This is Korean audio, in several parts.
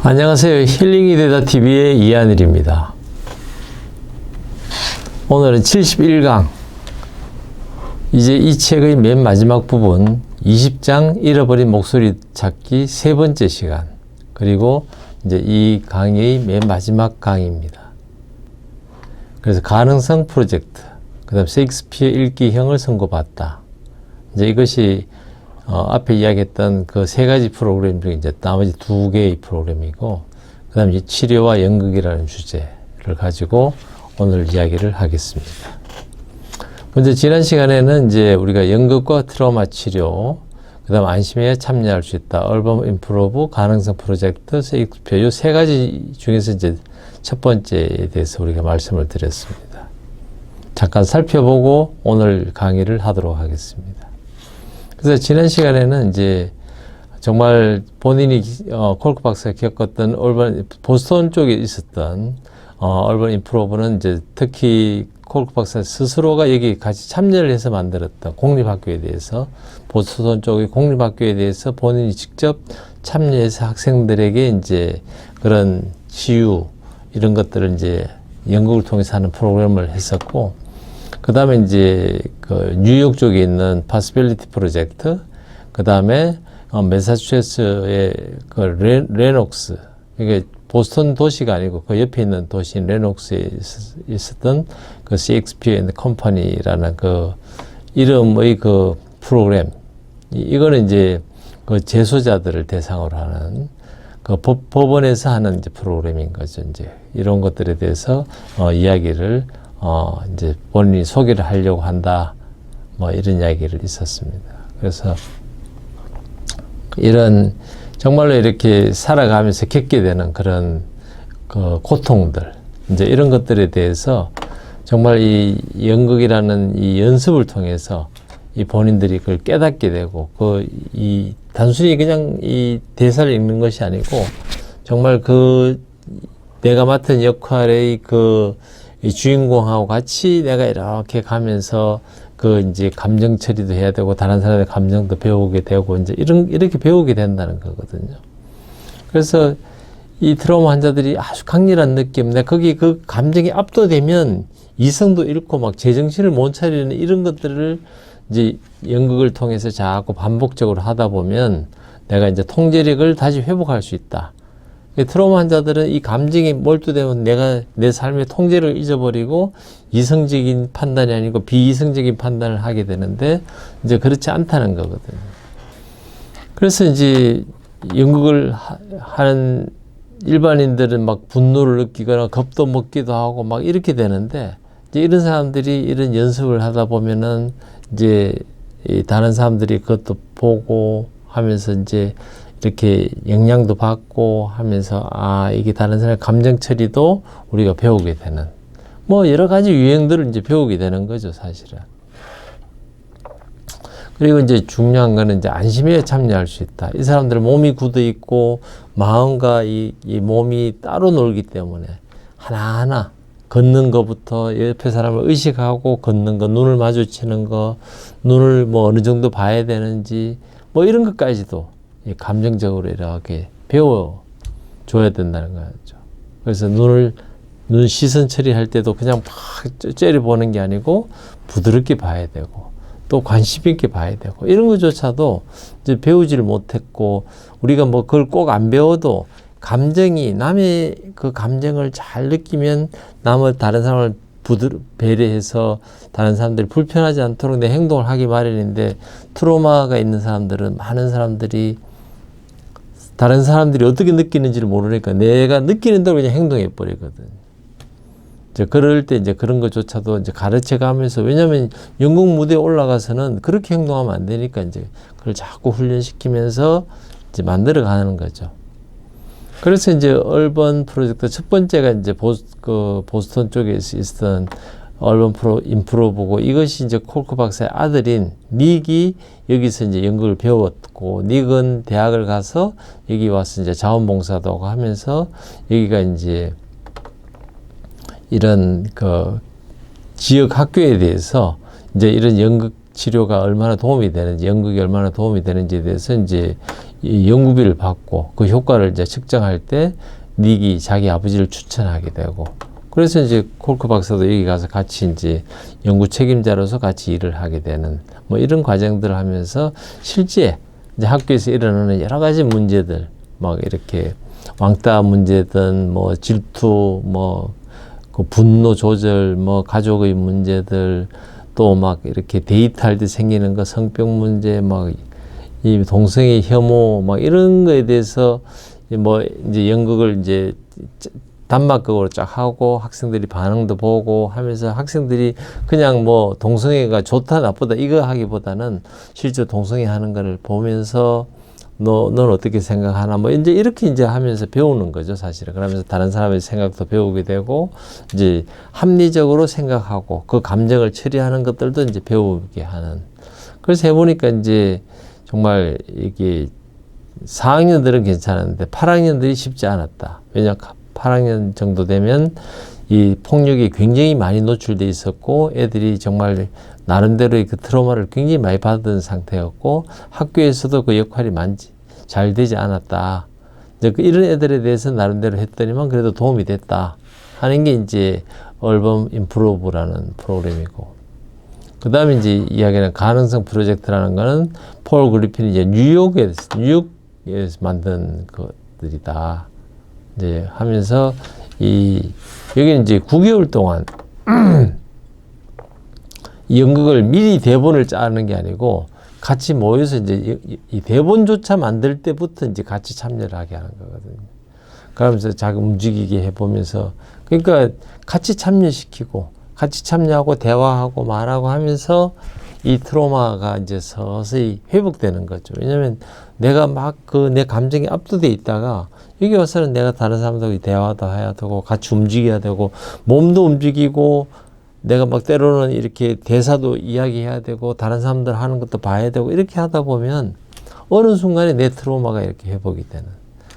안녕하세요. 힐링이 되다 TV의 이하늘입니다. 오늘은 71강, 이제 이 책의 맨 마지막 부분 20장 잃어버린 목소리 찾기 세 번째 시간, 그리고 이제 이 강의 맨 마지막 강의입니다. 그래서 가능성 프로젝트, 그 다음 셰익스피어 읽기형을 선고받다. 이제 이것이 앞에 이야기했던 그 세 가지 프로그램 중에 이제 나머지 두 개의 프로그램이고, 그 다음에 치료와 연극이라는 주제를 가지고 오늘 이야기를 하겠습니다. 먼저 지난 시간에는 이제 우리가 연극과 트라우마 치료, 그 다음 안심해야 참여할 수 있다, 얼번 임프로브, 가능성 프로젝트, 셰익스피어, 이 세 가지 중에서 이제 첫 번째에 대해서 우리가 말씀을 드렸습니다. 잠깐 살펴보고 오늘 강의를 하도록 하겠습니다. 그래서 지난 시간에는 이제 정말 본인이 콜크 박사가 겪었던 보스턴 쪽에 있었던 얼번 임프로브는 이제 특히 콜크 박사 스스로가 여기 같이 참여를 해서 만들었던 공립학교에 대해서, 보스턴 쪽의 공립학교에 대해서 본인이 직접 참여해서 학생들에게 이제 그런 치유 이런 것들을 이제 연극을 통해서 하는 프로그램을 했었고, 그 다음에 이제 그 뉴욕 쪽에 있는 파스빌리티 프로젝트, 그 다음에 매사추세츠의 그 레녹스, 이게 보스턴 도시가 아니고 그 옆에 있는 도시인 레녹스에 있었던 그 셰익스피어 앤드 컴퍼니라는 그 이름의 그 프로그램, 이거는 이제 그 재소자들을 대상으로 하는 그 법원에서 하는 이제 프로그램인 거죠. 이제 이런 것들에 대해서 이야기를 이제 본인이 소개를 하려고 한다, 뭐 이런 이야기를 있었습니다. 그래서 이런 정말로 이렇게 살아가면서 겪게 되는 그런 그 고통들, 이제 이런 것들에 대해서 정말 이 연극이라는 이 연습을 통해서 이 본인들이 그걸 깨닫게 되고, 이 단순히 그냥 이 대사를 읽는 것이 아니고 정말 그 내가 맡은 역할의 이 주인공하고 같이 내가 이렇게 가면서 그 이제 감정 처리도 해야 되고, 다른 사람의 감정도 배우게 되고, 이제 이렇게 배우게 된다는 거거든요. 그래서 이 트라우마 환자들이 아주 강렬한 느낌, 거기 그 감정이 압도되면 이성도 잃고 막 제정신을 못 차리는 이런 것들을 이제 연극을 통해서 자꾸 반복적으로 하다 보면 내가 이제 통제력을 다시 회복할 수 있다. 트라우마 환자들은 이 감정이 몰두되면 내가 내 삶의 통제를 잊어버리고 이성적인 판단이 아니고 비이성적인 판단을 하게 되는데, 이제 그렇지 않다는 거거든요. 그래서 이제 연극을 하는 일반인들은 막 분노를 느끼거나 겁도 먹기도 하고 막 이렇게 되는데, 이제 이런 사람들이 이런 연습을 하다 보면은 이제 다른 사람들이 그것도 보고 하면서 이제 이렇게 영향도 받고 하면서, 이게 다른 사람의 감정 처리도 우리가 배우게 되는, 뭐 여러 가지 유형들을 이제 배우게 되는 거죠, 사실은. 그리고 이제 중요한 거는 이제 안심해야 참여할 수 있다. 이 사람들은 몸이 굳어 있고 마음과 이 몸이 따로 놀기 때문에 하나하나 걷는 것부터 옆에 사람을 의식하고 걷는 거, 눈을 마주치는 거, 눈을 뭐 어느 정도 봐야 되는지, 뭐 이런 것까지도 감정적으로 이렇게 배워줘야 된다는 거죠. 그래서 눈 시선 처리할 때도 그냥 막 째려보는 게 아니고 부드럽게 봐야 되고, 또 관심 있게 봐야 되고, 이런 것조차도 이제 배우지를 못했고, 우리가 뭐 그걸 꼭 안 배워도 감정이, 남의 그 감정을 잘 느끼면 다른 사람을 배려해서 다른 사람들이 불편하지 않도록 내 행동을 하기 마련인데, 트라우마가 있는 사람들은 많은 사람들이 다른 사람들이 어떻게 느끼는지를 모르니까 내가 느끼는 대로 그냥 행동해 버리거든. 이제 그럴 때 이제 그런 것조차도 이제 가르쳐 가면서, 왜냐면 연극 무대에 올라가서는 그렇게 행동하면 안 되니까 이제 그걸 자꾸 훈련시키면서 이제 만들어 가는 거죠. 그래서 이제 얼번 프로젝트 첫 번째가 이제 보스턴 쪽에 있었던 얼번 임프로브고, 이것이 이제 콜크 박사의 아들인 닉이 여기서 이제 연극을 배웠고, 닉은 대학을 가서 여기 와서 이제 자원봉사도 하고 하면서, 여기가 이제 이런 그 지역 학교에 대해서 이제 이런 연극 치료가 얼마나 도움이 되는지, 연극이 얼마나 도움이 되는지에 대해서 이제 이 연구비를 받고 그 효과를 이제 측정할 때 닉이 자기 아버지를 추천하게 되고, 그래서 이제 콜크 박사도 여기 가서 같이 이제 연구 책임자로서 같이 일을 하게 되는 뭐 이런 과정들을 하면서 실제 이제 학교에서 일어나는 여러 가지 문제들, 막 이렇게 왕따 문제든 뭐 질투, 뭐 그 분노 조절, 뭐 가족의 문제들, 또 막 이렇게 데이트할 때 생기는 거 성병 문제, 막 이 동성애 혐오, 막 이런 거에 대해서 뭐 이제 연극을 이제 단막극으로 쫙 하고 학생들이 반응도 보고 하면서 학생들이 그냥 뭐 동성애가 좋다 나쁘다 이거 하기보다는 실제 동성애 하는 거를 보면서 넌 어떻게 생각하나 뭐 이제 이렇게 이제 하면서 배우는 거죠, 사실은. 그러면서 다른 사람의 생각도 배우게 되고 이제 합리적으로 생각하고 그 감정을 처리하는 것들도 이제 배우게 하는. 그래서 해보니까 이제 정말 이게 4학년들은 괜찮았는데 8학년들이 쉽지 않았다. 왜냐 8학년 정도 되면 이 폭력이 굉장히 많이 노출돼 있었고 애들이 정말 나름대로의 그 트라우마를 굉장히 많이 받은 상태였고 학교에서도 그 역할이 잘 되지 않았다. 이제 이런 애들에 대해서 나름대로 했더니만 그래도 도움이 됐다 하는 게 이제 얼범 임프로브라는 프로그램이고, 그 다음에 이제 이야기하는 가능성 프로젝트라는 거는 폴 그리핀이 이제 뉴욕에서 만든 것들이다. 이제 하면서 여기는 이제 9개월 동안 이 연극을 미리 대본을 짜는 게 아니고 같이 모여서 이제 이 대본조차 만들 때부터 이제 같이 참여를 하게 하는 거거든요. 그러면서 자기 움직이게 해보면서, 그러니까 같이 참여시키고 같이 참여하고 대화하고 말하고 하면서 이 트라우마가 이제 서서히 회복되는 거죠. 왜냐면 내가 막 내 감정에 압도돼 있다가 여기 와서는 내가 다른 사람들과 대화도 해야 되고 같이 움직여야 되고 몸도 움직이고 내가 막 때로는 이렇게 대사도 이야기해야 되고 다른 사람들 하는 것도 봐야 되고 이렇게 하다 보면 어느 순간에 내 트라우마가 이렇게 회복이 되는,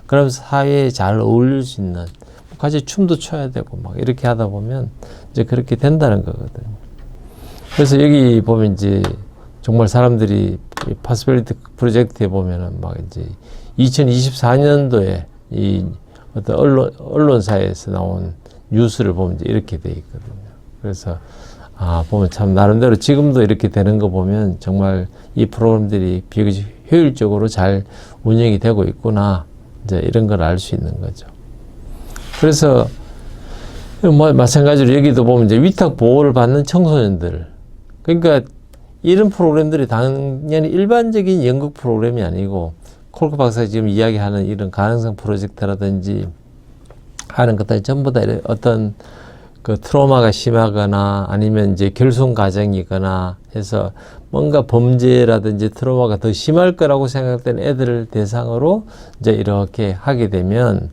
그러면서 사회에 잘 어울릴 수 있는, 같이 춤도 춰야 되고 막 이렇게 하다 보면 이제 그렇게 된다는 거거든요. 그래서 여기 보면 이제 정말 사람들이 파스빌리티 프로젝트에 보면은 막 이제 2024년도에 이 어떤 언론사에서 나온 뉴스를 보면 이제 이렇게 돼 있거든요. 그래서 보면 참 나름대로 지금도 이렇게 되는 거 보면 정말 이 프로그램들이 비교적 효율적으로 잘 운영이 되고 있구나, 이제 이런 걸 알 수 있는 거죠. 그래서 뭐 마찬가지로 여기도 보면 이제 위탁 보호를 받는 청소년들, 그러니까 이런 프로그램들이 당연히 일반적인 연극 프로그램이 아니고 콜크 박사가 지금 이야기하는 이런 가능성 프로젝트라든지 하는 것들이 전부 다 어떤 그 트라우마가 심하거나 아니면 이제 결손 가정이거나 해서 뭔가 범죄라든지 트라우마가 더 심할 거라고 생각되는 애들을 대상으로 이제 이렇게 하게 되면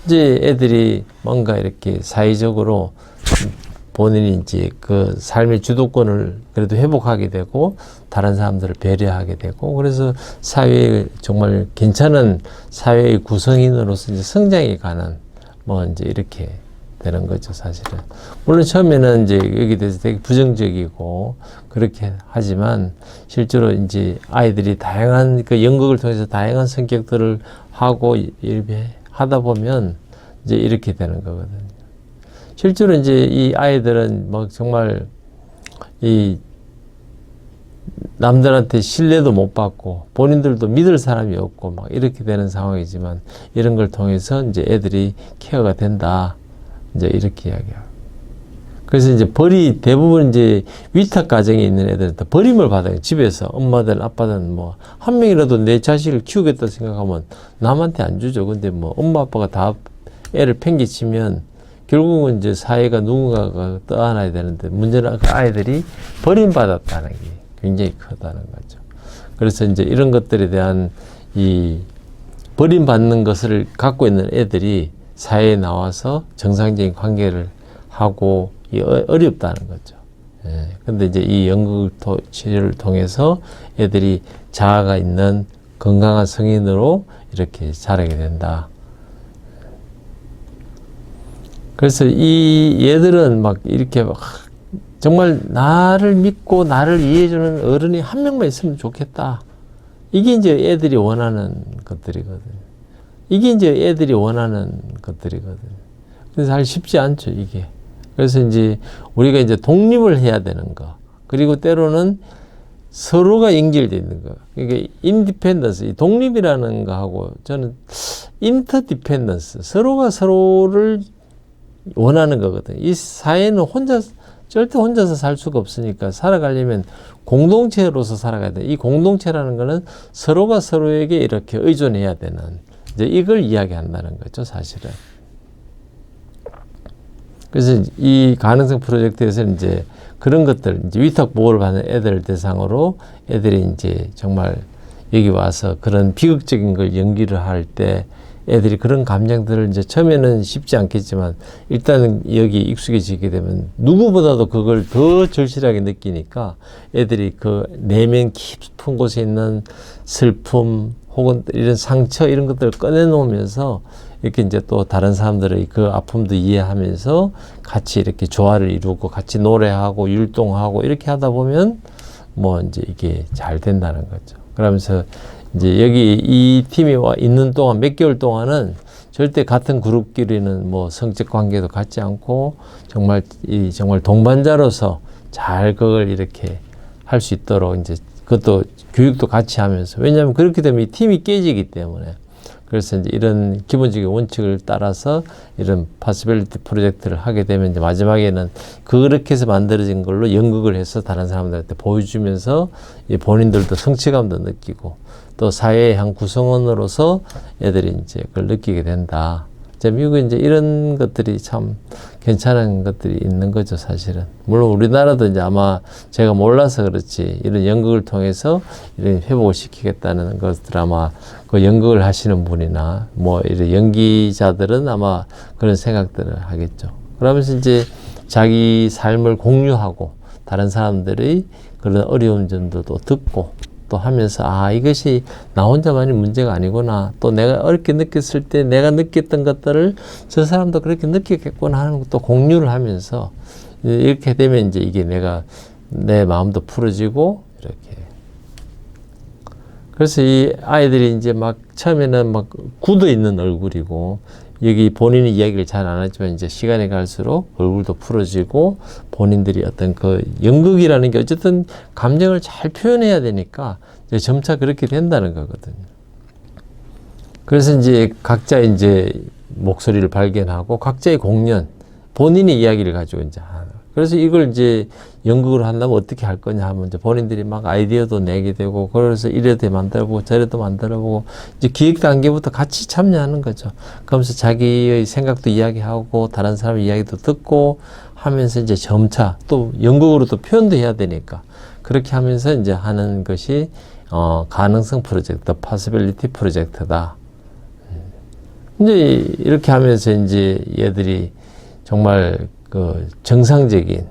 이제 애들이 뭔가 이렇게 사회적으로 본인이 이제 그 삶의 주도권을 그래도 회복하게 되고 다른 사람들을 배려하게 되고, 그래서 사회에 정말 괜찮은 사회의 구성인으로서 이제 성장해 가는 뭐 이제 이렇게 되는 거죠, 사실은. 물론 처음에는 이제 여기 대해서 되게 부정적이고 그렇게 하지만 실제로 이제 아이들이 다양한 그 연극을 통해서 다양한 성격들을 하고 이렇게 하다 보면 이제 이렇게 되는 거거든요. 실제로 이제 이 아이들은 뭐 정말 이 남들한테 신뢰도 못 받고 본인들도 믿을 사람이 없고 막 이렇게 되는 상황이지만 이런 걸 통해서 이제 애들이 케어가 된다, 이제 이렇게 이야기하고. 그래서 이제 대부분 이제 위탁 가정에 있는 애들은 다 버림을 받아요. 집에서 엄마든 아빠든 뭐 한 명이라도 내 자식을 키우겠다 생각하면 남한테 안 주죠. 근데 뭐 엄마 아빠가 다 애를 팽개치면 결국은 이제 사회가 누군가가 떠안아야 되는데 문제는 그 아이들이 버림받았다는 게 굉장히 크다는 거죠. 그래서 이제 이런 것들에 대한 이 버림받는 것을 갖고 있는 애들이 사회에 나와서 정상적인 관계를 하고 어렵다는 거죠. 근데 이제 이 연극 치료를 통해서 애들이 자아가 있는 건강한 성인으로 이렇게 자라게 된다. 그래서 이 얘들은 막 이렇게 막 정말 나를 믿고 나를 이해해주는 어른이 한 명만 있으면 좋겠다. 이게 이제 애들이 원하는 것들이거든요. 이게 이제 애들이 원하는 것들이거든요. 그래서 잘 쉽지 않죠, 이게. 그래서 이제 우리가 이제 독립을 해야 되는 거. 그리고 때로는 서로가 연결되어 있는 거. 그러니까 인디펜던스, 이 독립이라는 거하고 저는 인터디펜던스, 서로가 서로를 원하는 거거든요. 이 사회는 절대 혼자서 살 수가 없으니까 살아가려면 공동체로서 살아가야 돼. 이 공동체라는 거는 서로가 서로에게 이렇게 의존해야 되는, 이제 이걸 이야기한다는 거죠, 사실은. 그래서 이 가능성 프로젝트에서는 이제 그런 것들, 이제 위탁 보호를 받는 애들 대상으로 애들이 이제 정말 여기 와서 그런 비극적인 걸 연기를 할 때 애들이 그런 감정들을 이제 처음에는 쉽지 않겠지만 일단은 여기 익숙해지게 되면 누구보다도 그걸 더 절실하게 느끼니까 애들이 그 내면 깊은 곳에 있는 슬픔 혹은 이런 상처 이런 것들을 꺼내놓으면서 이렇게 이제 또 다른 사람들의 그 아픔도 이해하면서 같이 이렇게 조화를 이루고 같이 노래하고 율동하고 이렇게 하다 보면 뭐 이제 이게 잘 된다는 거죠. 그러면서 이제 여기 이 팀이 있는 동안 몇 개월 동안은 절대 같은 그룹끼리는 뭐 성적 관계도 갖지 않고 정말 동반자로서 잘 그걸 이렇게 할 수 있도록 이제 그것도 교육도 같이 하면서, 왜냐하면 그렇게 되면 이 팀이 깨지기 때문에. 그래서 이제 이런 기본적인 원칙을 따라서 이런 파시빌리티 프로젝트를 하게 되면 이제 마지막에는 그렇게 해서 만들어진 걸로 연극을 해서 다른 사람들한테 보여주면서 본인들도 성취감도 느끼고 또 사회의 한 구성원으로서 애들이 이제 그걸 느끼게 된다. 미국은 이제 이런 것들이 참 괜찮은 것들이 있는 거죠, 사실은. 물론 우리나라도 이제 아마 제가 몰라서 그렇지 이런 연극을 통해서 이런 회복을 시키겠다는 것들 아마 그 연극을 하시는 분이나 뭐 이런 연기자들은 아마 그런 생각들을 하겠죠. 그러면서 이제 자기 삶을 공유하고 다른 사람들의 그런 어려운 점도 또 듣고 또 하면서 이것이 나 혼자만이 문제가 아니구나. 또 내가 어렵게 느꼈을 때 내가 느꼈던 것들을 저 사람도 그렇게 느꼈겠구나 하는 것도 공유를 하면서 이렇게 되면 이제 이게 내 마음도 풀어지고 이렇게. 그래서 이 아이들이 이제 막 처음에는 막 굳어 있는 얼굴이고 여기 본인이 이야기를 잘 안 하지만 이제 시간이 갈수록 얼굴도 풀어지고 본인들이 어떤 그 연극이라는 게 어쨌든 감정을 잘 표현해야 되니까 이제 점차 그렇게 된다는 거거든요. 그래서 이제 각자 이제 목소리를 발견하고 각자의 공연, 본인의 이야기를 가지고 이제 하는. 그래서 이걸 이제 연극을 한다면 어떻게 할 거냐 하면 이제 본인들이 막 아이디어도 내게 되고 그래서 이래도 만들어보고 저래도 만들어보고 이제 기획 단계부터 같이 참여하는 거죠. 그러면서 자기의 생각도 이야기하고 다른 사람의 이야기도 듣고 하면서 이제 점차 또 연극으로 또 표현도 해야 되니까 그렇게 하면서 이제 하는 것이 가능성 프로젝트, 파시빌리티 프로젝트다. 이제 이렇게 하면서 이제 얘들이 정말 그 정상적인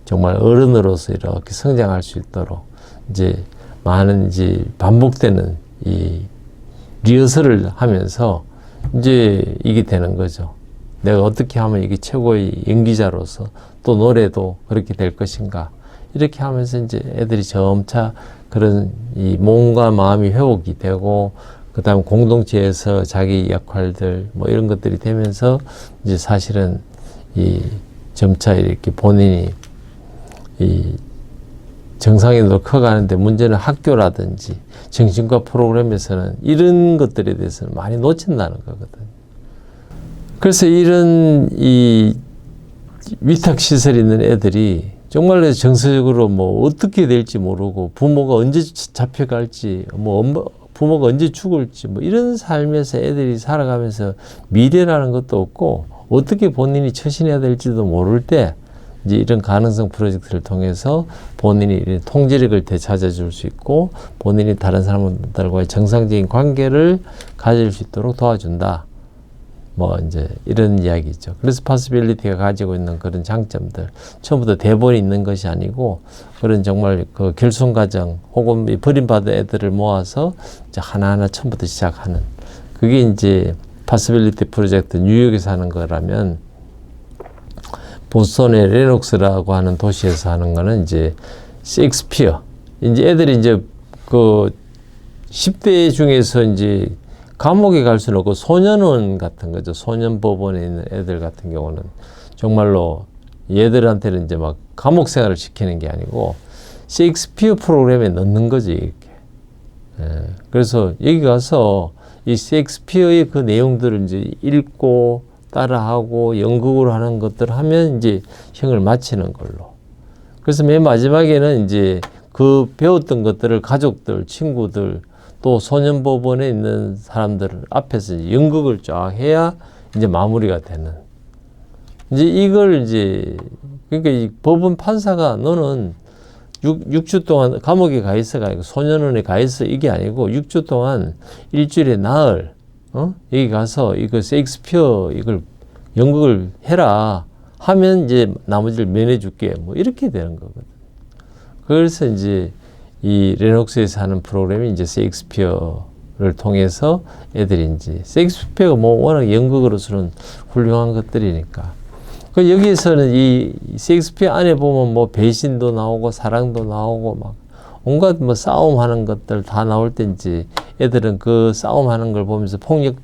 정말 어른으로서 이렇게 성장할 수 있도록 이제 많은 이제 반복되는 리허설을 하면서 이제 이게 되는 거죠. 내가 어떻게 하면 이게 최고의 연기자로서 또 노래도 그렇게 될 것인가. 이렇게 하면서 이제 애들이 점차 그런 몸과 마음이 회복이 되고 그 다음 공동체에서 자기 역할들 뭐 이런 것들이 되면서 이제 사실은 점차 이렇게 본인이 정상인으로 커가는데 문제는 학교라든지 정신과 프로그램에서는 이런 것들에 대해서는 많이 놓친다는 거거든요. 그래서 이런 위탁시설에 있는 애들이 정말로 정서적으로 뭐 어떻게 될지 모르고 부모가 언제 잡혀갈지 부모가 언제 죽을지 뭐 이런 삶에서 애들이 살아가면서 미래라는 것도 없고 어떻게 본인이 처신해야 될지도 모를 때 이제 이런 가능성 프로젝트를 통해서 본인이 이런 통제력을 되찾아줄 수 있고 본인이 다른 사람들과의 정상적인 관계를 가질 수 있도록 도와준다. 뭐 이제 이런 이야기죠. 그래서 파시빌리티가 가지고 있는 그런 장점들, 처음부터 대본이 있는 것이 아니고 그런 정말 그 결손 과정 혹은 버림받은 애들을 모아서 이제 하나하나 처음부터 시작하는 그게 이제 파시빌리티 프로젝트 뉴욕에서 하는 거라면 보스턴의 레녹스라고 하는 도시에서 하는 거는 이제 셰익스피어. 이제 애들이 이제 그 10대 중에서 이제 감옥에 갈 수는 없고 소년원 같은 거죠. 소년법원에 있는 애들 같은 경우는 정말로 얘들한테는 이제 막 감옥 생활을 시키는 게 아니고 셰익스피어 프로그램에 넣는 거지, 이렇게. 예. 그래서 여기 가서 이 셰익스피어의 그 내용들을 이제 읽고 따라하고 연극으로 하는 것들을 하면 이제 형을 마치는 걸로. 그래서 맨 마지막에는 이제 그 배웠던 것들을 가족들, 친구들, 또 소년법원에 있는 사람들 앞에서 이제 연극을 쫙 해야 이제 마무리가 되는. 이제 이걸 이제, 그러니까 이 법원 판사가 너는 6주 동안 감옥에 가 있어가 아니고 소년원에 가 있어 이게 아니고 6주 동안 일주일에 나흘, 여기 가서 이거 셰익스피어 이걸 연극을 해라 하면 이제 나머지를 면해줄게. 뭐 이렇게 되는 거거든. 그래서 이제 이 레녹스에서 하는 프로그램이 이제 셰익스피어를 통해서 애들이 이제 셰익스피어가 뭐 워낙 연극으로서는 훌륭한 것들이니까. 그 여기에서는 이 셰익스피어 안에 보면 뭐 배신도 나오고 사랑도 나오고 막 온갖 뭐 싸움하는 것들 다 나올 때 이제 애들은 그 싸움하는 걸 보면서 폭력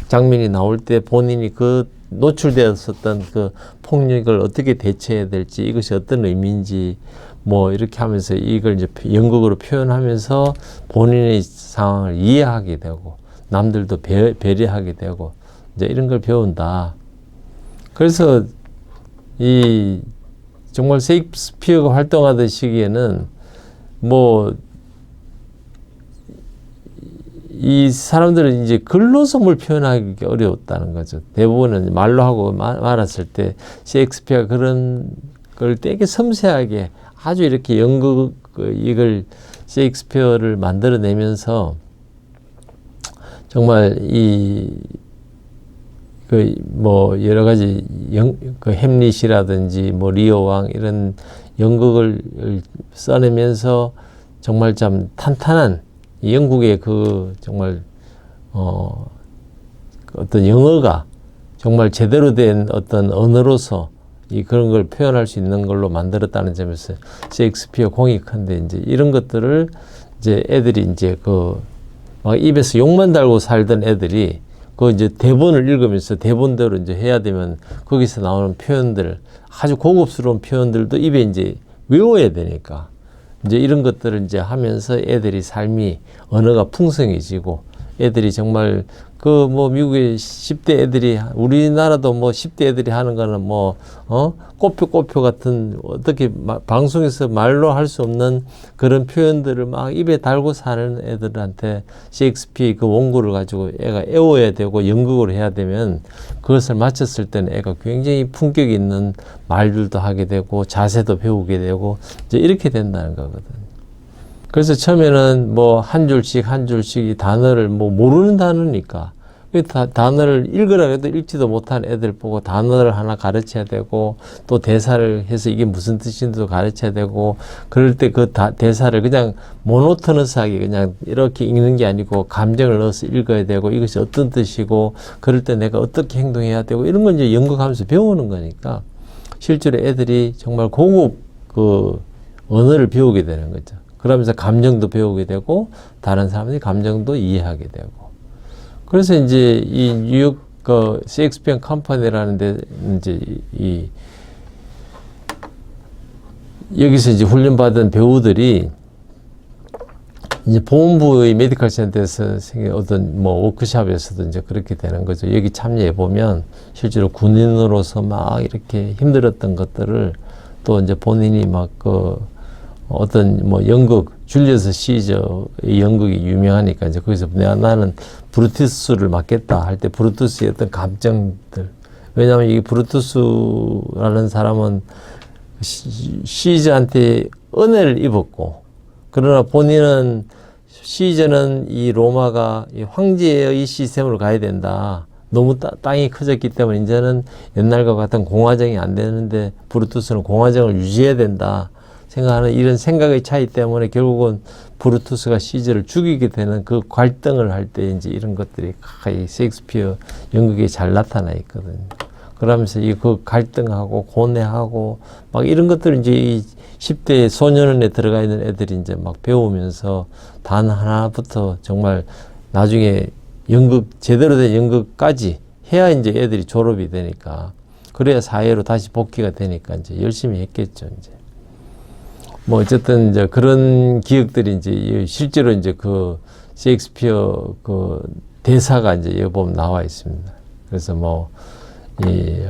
장면이 나올 때 본인이 그 노출되었었던 그 폭력을 어떻게 대처해야 될지 이것이 어떤 의미인지 뭐 이렇게 하면서 이걸 이제 연극으로 표현하면서 본인의 상황을 이해하게 되고 남들도 배려하게 되고 이제 이런 걸 배운다. 그래서 이 정말 셰익스피어가 활동하던 시기에는 뭐 이 사람들은 이제 글로서 뭘 표현하기 어려웠다는 거죠. 대부분은 말로 하고 말았을 때 셰익스피어가 그런 걸 되게 섬세하게 아주 이렇게 연극 이걸 셰익스피어를 만들어내면서 정말 그 뭐 여러 가지 그 햄릿이라든지 뭐 리오 왕 이런 연극을 써내면서 정말 참 탄탄한 영국의 그 정말 어떤 영어가 정말 제대로 된 어떤 언어로서 이 그런 걸 표현할 수 있는 걸로 만들었다는 점에서 셰익스피어 공이 큰데 이제 이런 것들을 이제 애들이 이제 그 막 입에서 욕만 달고 살던 애들이 그 이제 대본을 읽으면서 대본대로 이제 해야 되면 거기서 나오는 표현들 아주 고급스러운 표현들도 입에 이제 외워야 되니까 이제 이런 것들을 이제 하면서 애들이 삶이 언어가 풍성해지고 애들이 정말 그 뭐 미국의 10대 애들이 우리나라도 뭐 10대 애들이 하는 거는 뭐 꼬표 같은 어떻게 방송에서 말로 할 수 없는 그런 표현들을 막 입에 달고 사는 애들한테 셰익스피어의 그 원고를 가지고 애가 애워야 되고 연극으로 해야 되면 그것을 마쳤을 때는 애가 굉장히 품격 있는 말들도 하게 되고 자세도 배우게 되고 이제 이렇게 된다는 거거든요. 그래서 처음에는 뭐 한 줄씩 한 줄씩 이 단어를 뭐 모르는 단어니까 단어를 읽으라 해도 읽지도 못한 애들 보고 단어를 하나 가르쳐야 되고 또 대사를 해서 이게 무슨 뜻인지도 가르쳐야 되고 그럴 때 그 대사를 그냥 모노토너스하게 그냥 이렇게 읽는 게 아니고 감정을 넣어서 읽어야 되고 이것이 어떤 뜻이고 그럴 때 내가 어떻게 행동해야 되고 이런 건 이제 연극하면서 배우는 거니까 실제로 애들이 정말 고급 그 언어를 배우게 되는 거죠. 그러면서 감정도 배우게 되고 다른 사람들이 감정도 이해하게 되고 그래서 이제 이 뉴욕 그 셰익스피어 컴퍼니라는 데 이제 여기서 이제 훈련받은 배우들이 이제 보훈부의 메디컬 센터에서 생긴 어떤 뭐 워크숍에서도 이제 그렇게 되는 거죠. 여기 참여해 보면 실제로 군인으로서 막 이렇게 힘들었던 것들을 또 이제 본인이 막 그 어떤 뭐 연극 줄리어스 시저의 연극이 유명하니까 이제 거기서 나는 브루투스를 맡겠다 할 때 브루투스의 어떤 감정들 왜냐하면 이 브루투스라는 사람은 시저한테 은혜를 입었고 그러나 본인은 시저는 이 로마가 이 황제의 시스템으로 가야 된다. 너무 땅이 커졌기 때문에 이제는 옛날과 같은 공화정이 안 되는데 브루투스는 공화정을 유지해야 된다. 생각하는 이런 생각의 차이 때문에 결국은 브루투스가 시저를 죽이게 되는 그 갈등을 할 때 이제 이런 것들이 이 셰익스피어 연극에 잘 나타나 있거든요. 그러면서 그 갈등하고 고뇌하고 막 이런 것들을 이제 이 10대 소년원에 들어가 있는 애들이 이제 막 배우면서 단 하나부터 정말 나중에 연극, 제대로 된 연극까지 해야 이제 애들이 졸업이 되니까, 그래야 사회로 다시 복귀가 되니까 이제 열심히 했겠죠, 이제. 뭐 어쨌든 이제 그런 기억들이 이제 실제로 이제 그 셰익스피어 그 대사가 이제 여기 보면 나와 있습니다. 그래서 뭐 이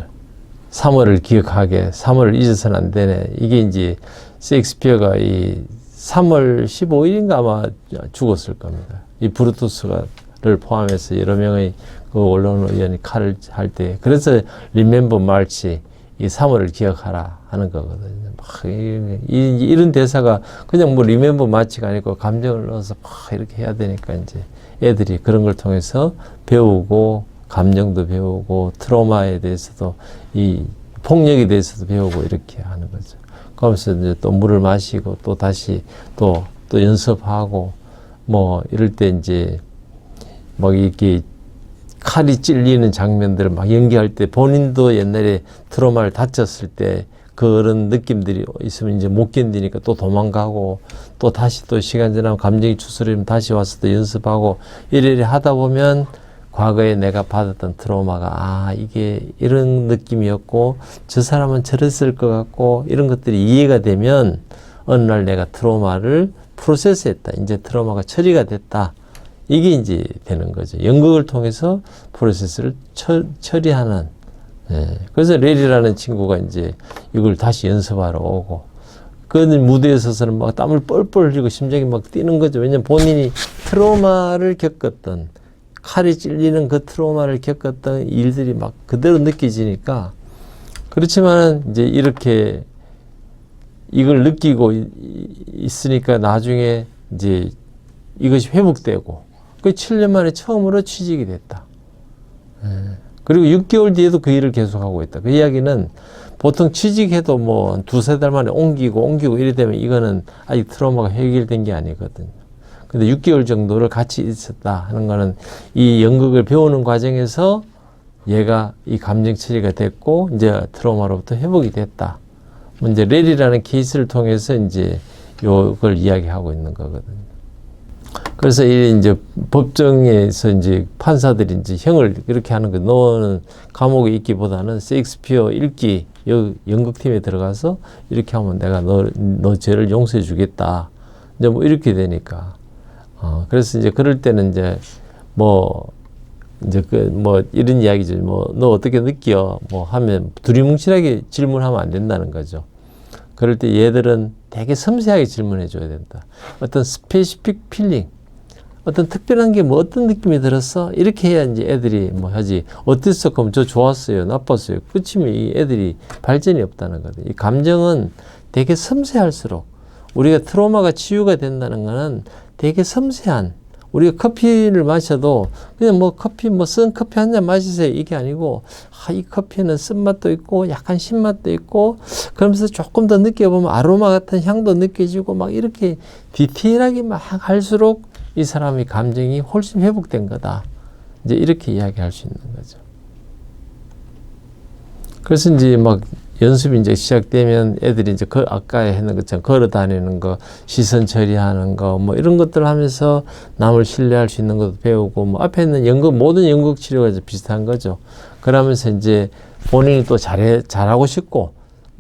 3월을 기억하게, 3월을 잊어서는 안 되네. 이게 이제 셰익스피어가 이 3월 15일인가 아마 죽었을 겁니다. 이 브루투스를 포함해서 여러 명의 그 언론 의원이 칼을 할 때, 그래서 Remember March, 이 3월을 기억하라 하는 거거든요. 막 이런 대사가 그냥 뭐 Remember March가 아니고 감정을 넣어서 막 이렇게 해야 되니까 이제 애들이 그런 걸 통해서 배우고, 감정도 배우고, 트라우마에 대해서도, 이 폭력에 대해서도 배우고 이렇게 하는 거죠. 그러면서 이제 또 물을 마시고 또 다시 또 연습하고 뭐 이럴 때 이제 막 이렇게 칼이 찔리는 장면들을 막 연기할 때 본인도 옛날에 트라우마를 다쳤을 때 그런 느낌들이 있으면 이제 못 견디니까 또 도망가고 또 다시 또 시간 지나면 감정이 추스리면 다시 와서 또 연습하고 이래 하다 보면 과거에 내가 받았던 트라우마가 이게 이런 느낌이었고 저 사람은 저랬을 것 같고 이런 것들이 이해가 되면 어느 날 내가 트라우마를 프로세스했다. 이제 트라우마가 처리가 됐다. 이게 이제 되는 거죠. 연극을 통해서 프로세스를 처리하는. 그래서 렐이라는 친구가 이제 이걸 다시 연습하러 오고 그 무대에 서서는 막 땀을 뻘뻘 흘리고 심장이 막 뛰는 거죠. 왜냐면 본인이 트라우마를 겪었던 칼이 찔리는 그 트라우마를 겪었던 일들이 막 그대로 느껴지니까 그렇지만 이제 이렇게 이걸 느끼고 있으니까 나중에 이제 이것이 회복되고 그 7년 만에 처음으로 취직이 됐다. 그리고 6개월 뒤에도 그 일을 계속하고 있다. 그 이야기는 보통 취직해도 뭐 두세 달 만에 옮기고 이래 되면 이거는 아직 트라우마가 해결된 게 아니거든요. 근데 6개월 정도를 같이 있었다 하는 거는 이 연극을 배우는 과정에서 얘가 이 감정 처리가 됐고 이제 트라우마로부터 회복이 됐다. 이제 렐이라는 케이스를 통해서 이제 요걸 이야기하고 있는 거거든요. 그래서 이제 법정에서 이제 판사들이 이제 형을 이렇게 하는 거, 너는 감옥에 있기보다는 셰익스피어 읽기 연극팀에 들어가서 이렇게 하면 내가 너 죄를 용서해 주겠다. 이제 뭐 이렇게 되니까. 그래서 이제 그럴 때는 이제 이제 이런 이야기죠. 너 어떻게 느껴? 하면 두리뭉실하게 질문하면 안 된다는 거죠. 그럴 때 얘들은 되게 섬세하게 질문해 줘야 된다. 어떤 스페시픽 필링, 어떤 특별한 게 어떤 느낌이 들었어? 이렇게 해야 이제 애들이 하지. 어땠어? 그럼 저 좋았어요, 나빴어요. 끝이면 이 애들이 발전이 없다는 거죠. 이 감정은 되게 섬세할수록 우리가 트라우마가 치유가 된다는 거는 되게 섬세한, 우리가 커피를 마셔도 그냥 커피 쓴 커피 한 잔 마시세요 이게 아니고 이 커피는 쓴맛도 있고 약간 신맛도 있고 그러면서 조금 더 느껴보면 아로마 같은 향도 느껴지고 막 이렇게 디테일하게 막 할수록 이 사람의 감정이 훨씬 회복된 거다. 이제 이렇게 이야기할 수 있는 거죠. 그래서 이제 연습이 이제 시작되면 애들이 이제 아까 했는 것처럼 걸어 다니는 거, 시선 처리하는 거, 이런 것들 하면서 남을 신뢰할 수 있는 것도 배우고, 앞에 있는 모든 연극 치료가 이제 비슷한 거죠. 그러면서 이제 본인이 또 잘하고 싶고,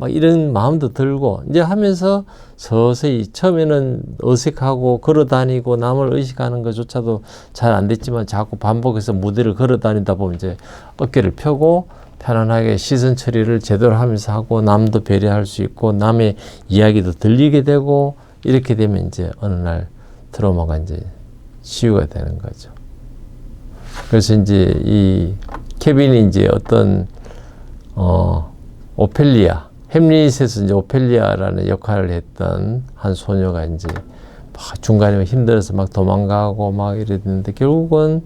이런 마음도 들고, 이제 하면서 서서히 처음에는 어색하고 걸어 다니고 남을 의식하는 것조차도 잘 안 됐지만 자꾸 반복해서 무대를 걸어 다니다 보면 이제 어깨를 펴고, 편안하게 시선 처리를 제대로 하면서 하고 남도 배려할 수 있고 남의 이야기도 들리게 되고 이렇게 되면 이제 어느 날 트라우마가 이제 치유가 되는 거죠. 그래서 이제 이 케빈이 이제 어떤 오펠리아, 햄릿에서 이제 오펠리아라는 역할을 했던 한 소녀가 이제 중간에 힘들어서 도망가고 이랬는데 결국은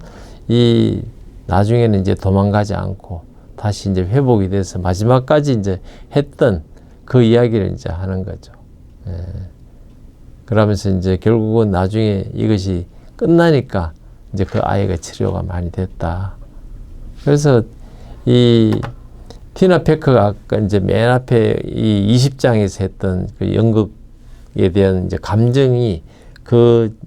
나중에는 이제 도망가지 않고 다시 이제 회복이 돼서 마지막까지 이제 했던 그 이야기를 이제 하는 거죠. 그러면서 이제 결국은 나중에 이것이 끝나니까 이제 그 아이가 치료가 많이 됐다. 그래서 이 티나 페커가 아까 이제 맨 앞에 이 20장에서 했던 그 연극에 대한 이제 감정이 그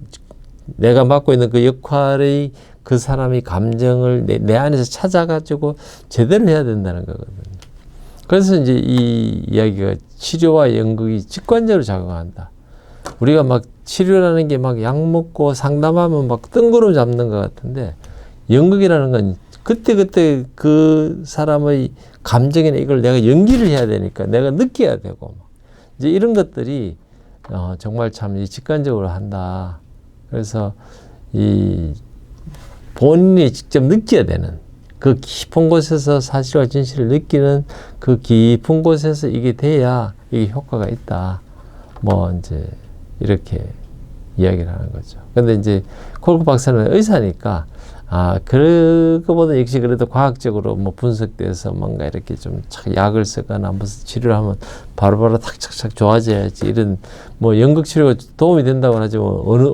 내가 맡고 있는 그 역할의 그 사람의 감정을 내 안에서 찾아가지고 제대로 해야 된다는 거거든요. 그래서 이제 이 이야기가 치료와 연극이 직관적으로 작용한다. 우리가 막 치료라는 게 막 약 먹고 상담하면 막 뜬구름 잡는 것 같은데 연극이라는 건 그때그때 그 사람의 감정이나 이걸 내가 연기를 해야 되니까 내가 느껴야 되고 이제 이런 것들이 정말 참 직관적으로 한다. 그래서 이 본인이 직접 느껴야 되는 그 깊은 곳에서 사실과 진실을 느끼는 그 깊은 곳에서 이게 돼야 이게 효과가 있다. 뭐 이제 이렇게 이야기를 하는 거죠. 근데 이제 콜크 박사는 의사니까 그거보다 역시 그래도 과학적으로 뭐 분석돼서 뭔가 이렇게 좀 약을 쓰거나 무슨 치료를 하면 바로바로 탁착착 좋아져야지 이런 뭐 연극 치료가 도움이 된다고 하지만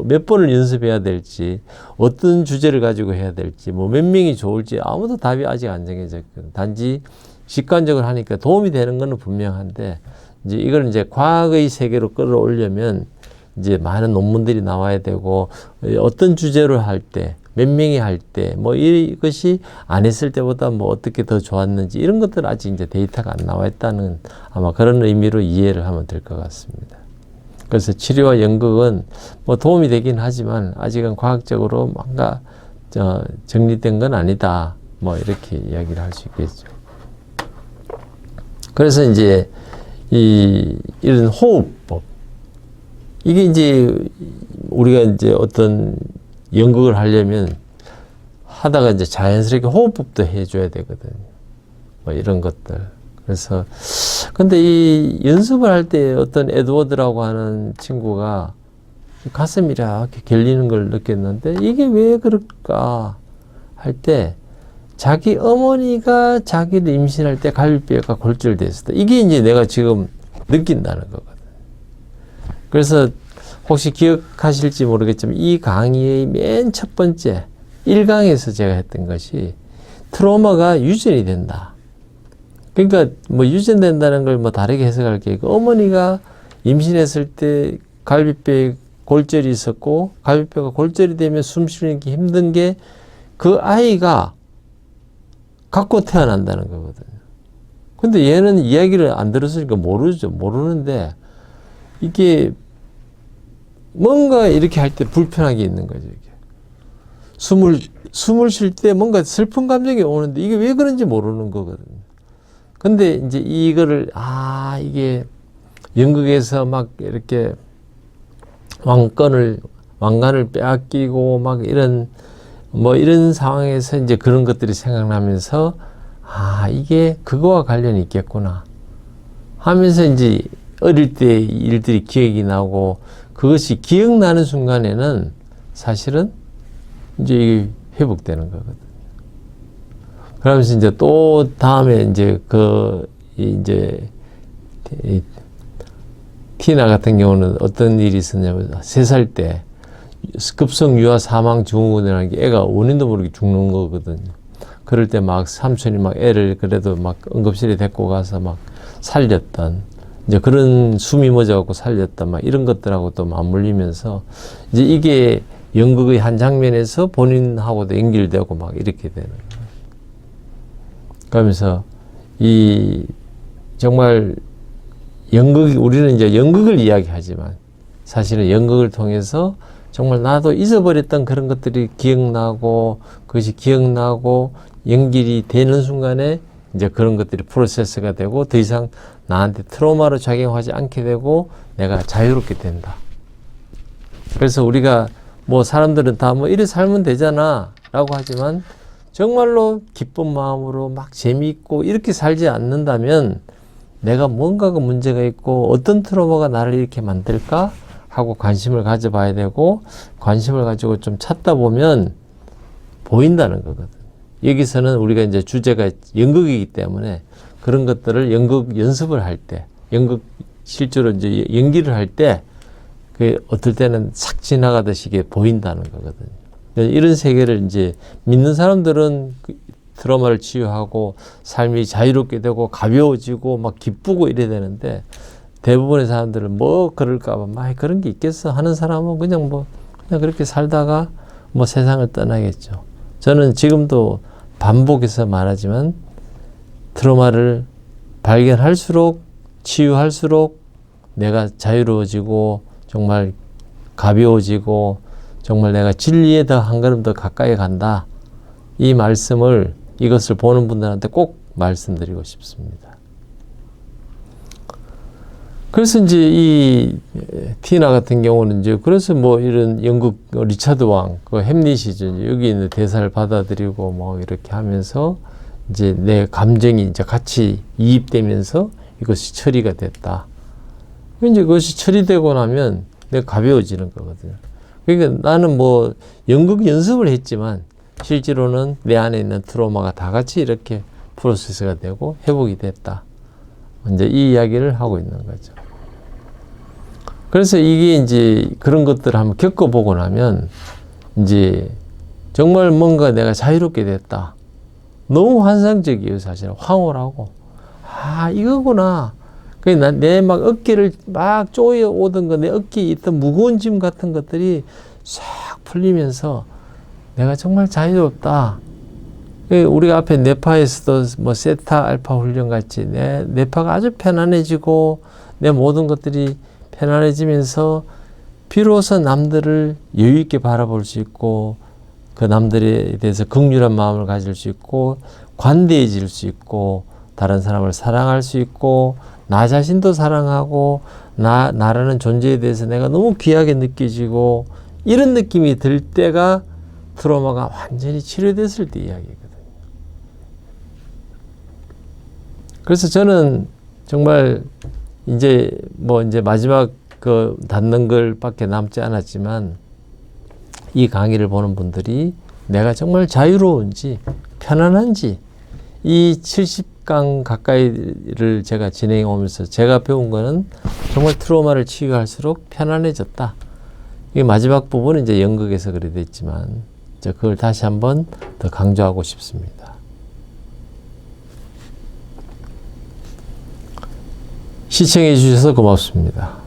몇 번을 연습해야 될지 어떤 주제를 가지고 해야 될지 뭐 몇 명이 좋을지 아무도 답이 아직 안 정해졌거든. 단지 직관적으로 하니까 도움이 되는 건 분명한데 이제 이걸 이제 과학의 세계로 끌어올려면 이제 많은 논문들이 나와야 되고 어떤 주제로 할 때 몇 명이 할 때 뭐 이것이 안 했을 때보다 뭐 어떻게 더 좋았는지 이런 것들 아직 이제 데이터가 안 나와 있다는 아마 그런 의미로 이해를 하면 될 것 같습니다. 그래서 치료와 연극은 뭐 도움이 되긴 하지만 아직은 과학적으로 뭔가 정리된 건 아니다. 뭐 이렇게 이야기를 할 수 있겠죠. 그래서 이제 이런 호흡법 이게 이제 우리가 이제 어떤 연극을 하려면 하다가 이제 자연스럽게 호흡법도 해줘야 되거든요. 뭐 이런 것들. 그래서 근데 이 연습을 할 때 어떤 에드워드라고 하는 친구가 가슴이 이렇게 결리는 걸 느꼈는데 이게 왜 그럴까 할 때 자기 어머니가 자기를 임신할 때 갈비뼈가 골절됐을 때 이게 이제 내가 지금 느낀다는 거거든요. 그래서 혹시 기억하실지 모르겠지만 이 강의의 맨 첫 번째 1강에서 제가 했던 것이 트로마가 유전이 된다. 그러니까 뭐 유전된다는 걸 뭐 다르게 해석할 게 있고 어머니가 임신했을 때 갈비뼈에 골절이 있었고 갈비뼈가 골절이 되면 숨 쉬는 게 힘든 게 그 아이가 갖고 태어난다는 거거든요. 근데 얘는 이야기를 안 들었으니까 모르죠. 모르는데 이게 뭔가 이렇게 할 때 불편하게 있는 거죠. 이게. 숨을 쉴 때 뭔가 슬픈 감정이 오는데 이게 왜 그런지 모르는 거거든요. 근데 이제 이거를, 이게 연극에서 막 이렇게 왕관을 빼앗기고 막 이런 상황에서 이제 그런 것들이 생각나면서 이게 그거와 관련이 있겠구나 하면서 이제 어릴 때 일들이 기억이 나고 그것이 기억나는 순간에는 사실은 이제 이게 회복되는 거거든요. 그러면서 이제 또 다음에 이제 티나 같은 경우는 어떤 일이 있었냐면 3살 때 급성 유아 사망 증후군이라는 게 애가 원인도 모르게 죽는 거거든요. 그럴 때 막 삼촌이 막 애를 그래도 막 응급실에 데리고 가서 막 살렸던 이제 그런 숨이 멎어갖고 살렸던 막 이런 것들하고 또 맞물리면서 이제 이게 연극의 한 장면에서 본인하고도 연결되고 막 이렇게 되는 거예요. 그러면서 정말 우리는 이제 연극을 이야기하지만 사실은 연극을 통해서 정말 나도 잊어버렸던 그런 것들이 기억나고 그것이 기억나고 연결이 되는 순간에 이제 그런 것들이 프로세스가 되고 더 이상 나한테 트라우마로 작용하지 않게 되고 내가 자유롭게 된다. 그래서 우리가 뭐 사람들은 다 뭐 이래 살면 되잖아 라고 하지만 정말로 기쁜 마음으로 막 재미있고 이렇게 살지 않는다면 내가 뭔가가 문제가 있고 어떤 트라우마가 나를 이렇게 만들까 하고 관심을 가져봐야 되고 관심을 가지고 좀 찾다 보면 보인다는 거거든. 여기서는 우리가 이제 주제가 연극이기 때문에 그런 것들을 연극 연습을 할 때, 연극 실제로 이제 연기를 할 때, 그 어떨 때는 싹 지나가듯이 이게 보인다는 거거든요. 이런 세계를 이제 믿는 사람들은 트라우마를 치유하고 삶이 자유롭게 되고 가벼워지고 막 기쁘고 이래야 되는데 대부분의 사람들은 뭐 그럴까봐 막 그런 게 있겠어 하는 사람은 그냥 그렇게 살다가 뭐 세상을 떠나겠죠. 저는 지금도 반복해서 말하지만 트라우마를 발견할수록 치유할수록 내가 자유로워지고 정말 가벼워지고 정말 내가 진리에 더 한 걸음 더 가까이 간다. 이 말씀을 이것을 보는 분들한테 꼭 말씀드리고 싶습니다. 그래서 이제 이 티나 같은 경우는 이제 그래서 뭐 이런 영국 리차드 왕, 그 햄릿이죠. 여기 있는 대사를 받아들이고 뭐 이렇게 하면서 이제 내 감정이 이제 같이 이입되면서 이것이 처리가 됐다. 이제 그것이 처리되고 나면 내가 가벼워지는 거거든요. 그러니까 나는 뭐 연극 연습을 했지만 실제로는 내 안에 있는 트라우마가 다 같이 이렇게 프로세스가 되고 회복이 됐다. 이제 이 이야기를 하고 있는 거죠. 그래서 이게 이제 그런 것들을 한번 겪어보고 나면 이제 정말 뭔가 내가 자유롭게 됐다. 너무 환상적이에요, 사실은. 황홀하고. 아, 이거구나. 내 막 어깨를 막 쪼여오던 거, 내 어깨에 있던 무거운 짐 같은 것들이 싹 풀리면서 내가 정말 자유롭다. 우리가 앞에 뇌파에서도 뭐 세타 알파 훈련 같이 뇌파가 아주 편안해지고 내 모든 것들이 편안해지면서 비로소 남들을 여유있게 바라볼 수 있고 그 남들에 대해서 긍휼한 마음을 가질 수 있고 관대해질 수 있고 다른 사람을 사랑할 수 있고 나 자신도 사랑하고 나라는 존재에 대해서 내가 너무 귀하게 느껴지고 이런 느낌이 들 때가 트라우마가 완전히 치료됐을 때 이야기거든요. 그래서 저는 정말 이제 마지막 그 닿는 걸밖에 남지 않았지만 이 강의를 보는 분들이 내가 정말 자유로운지 편안한지 이 70강 가까이를 제가 진행해 오면서 제가 배운 거는 정말 트라우마를 치유할수록 편안해졌다. 이 마지막 부분은 이제 연극에서 그래 됐지만 그걸 다시 한번 더 강조하고 싶습니다. 시청해 주셔서 고맙습니다.